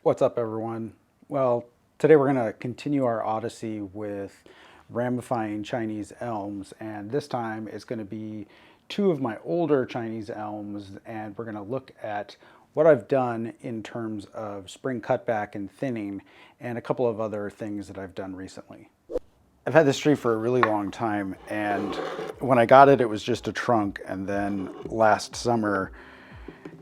What's up, everyone? Well, today we're going to continue our odyssey with ramifying Chinese elms, and this time it's going to be two of my older Chinese elms, and we're going to look at what I've done in terms of spring cutback and thinning, and a couple of other things that I've done recently. I've had this tree for a really long time, and when I got it, it was just a trunk, and then last summer,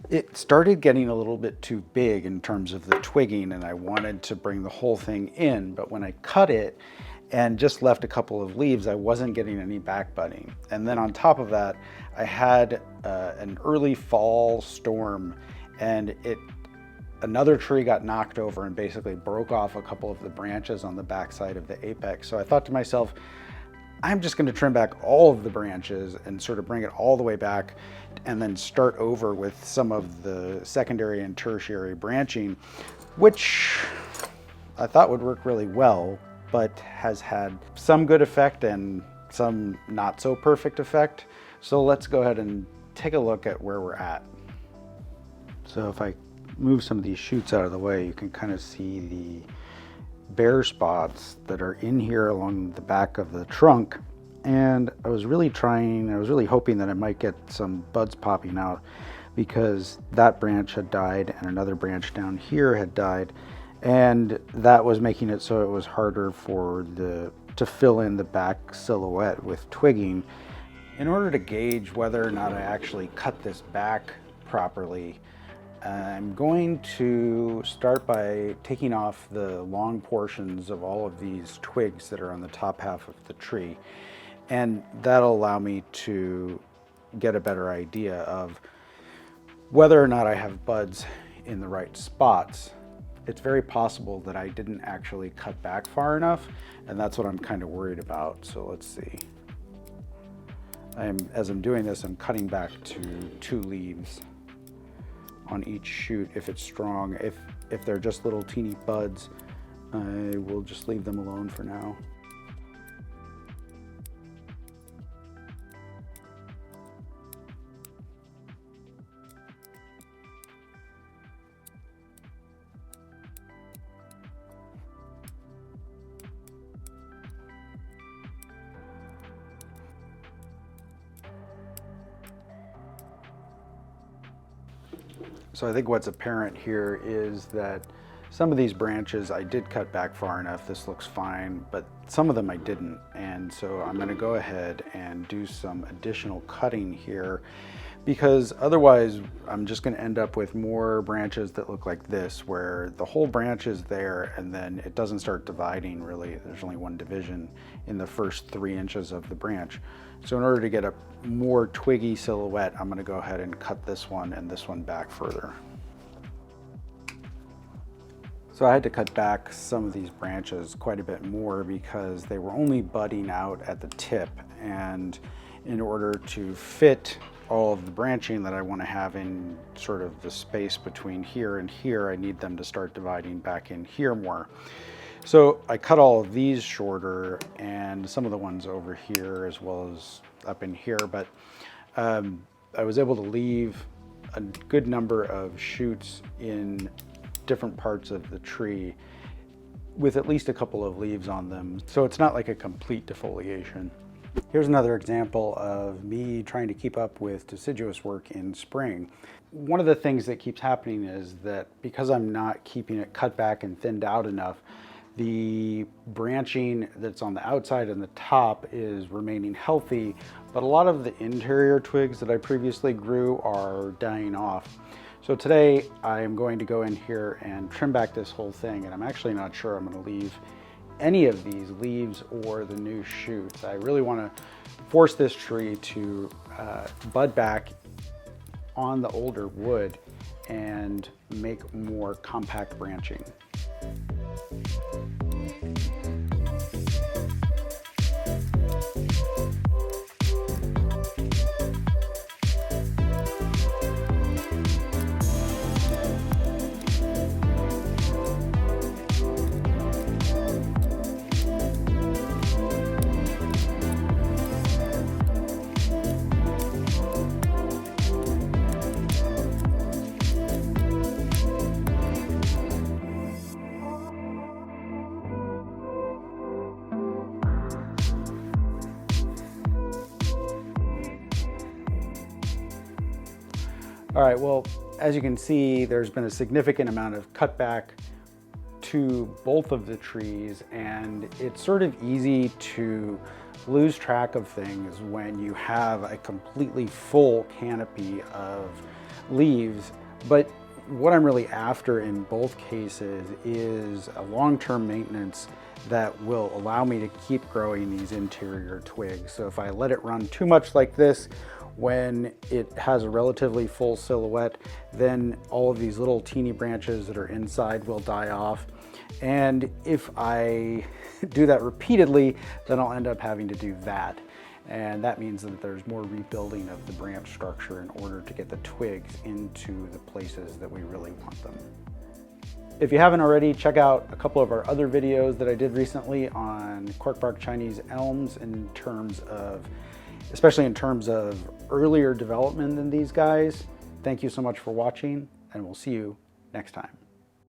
it started getting a little bit too big in terms of the twigging, and I wanted to bring the whole thing in, but when I cut it and just left a couple of leaves, I wasn't getting any back budding. And then on top of that, I had an early fall storm, and another tree got knocked over and basically broke off a couple of the branches on the backside of the apex. So I thought to myself, I'm just going to trim back all of the branches and sort of bring it all the way back and then start over with some of the secondary and tertiary branching, which I thought would work really well, but has had some good effect and some not so perfect effect. So let's go ahead and take a look at where we're at. So if I move some of these shoots out of the way, you can kind of see the bare spots that are in here along the back of the trunk. And I was really hoping that I might get some buds popping out, because that branch had died and another branch down here had died, and that was making it so it was harder to fill in the back silhouette with twigging. In order to gauge whether or not I actually cut this back properly, I'm going to start by taking off the long portions of all of these twigs that are on the top half of the tree. And that'll allow me to get a better idea of whether or not I have buds in the right spots. It's very possible that I didn't actually cut back far enough, and that's what I'm kind of worried about. So let's see. As I'm doing this, I'm cutting back to 2 leaves on each shoot if it's strong. If they're just little teeny buds, I will just leave them alone for now. So I think what's apparent here is that some of these branches I did cut back far enough. This looks fine, but some of them I didn't. And so I'm going to go ahead and do some additional cutting here, because otherwise I'm just going to end up with more branches that look like this, where the whole branch is there and then it doesn't start dividing really. There's only one division in the first 3 inches of the branch. So in order to get a more twiggy silhouette, I'm going to go ahead and cut this one and this one back further. So I had to cut back some of these branches quite a bit more because they were only budding out at the tip, and in order to fit all of the branching that I want to have in sort of the space between here and here, I need them to start dividing back in here more. So I cut all of these shorter and some of the ones over here as well as up in here, but I was able to leave a good number of shoots in different parts of the tree with at least a couple of leaves on them. So it's not like a complete defoliation. Here's another example of me trying to keep up with deciduous work in spring. One of the things that keeps happening is that because I'm not keeping it cut back and thinned out enough, the branching that's on the outside and the top is remaining healthy, but a lot of the interior twigs that I previously grew are dying off. So today I am going to go in here and trim back this whole thing, and I'm actually not sure I'm going to leave any of these leaves or the new shoots. I really want to force this tree to bud back on the older wood and make more compact branching. All right, well, as you can see, there's been a significant amount of cutback to both of the trees, and it's sort of easy to lose track of things when you have a completely full canopy of leaves. But what I'm really after in both cases is a long-term maintenance that will allow me to keep growing these interior twigs. So if I let it run too much like this, when it has a relatively full silhouette, then all of these little teeny branches that are inside will die off. And if I do that repeatedly, then I'll end up having to do that. And that means that there's more rebuilding of the branch structure in order to get the twigs into the places that we really want them. If you haven't already, check out a couple of our other videos that I did recently on corkbark Chinese elms especially in terms of earlier development than these guys. Thank you so much for watching, and we'll see you next time.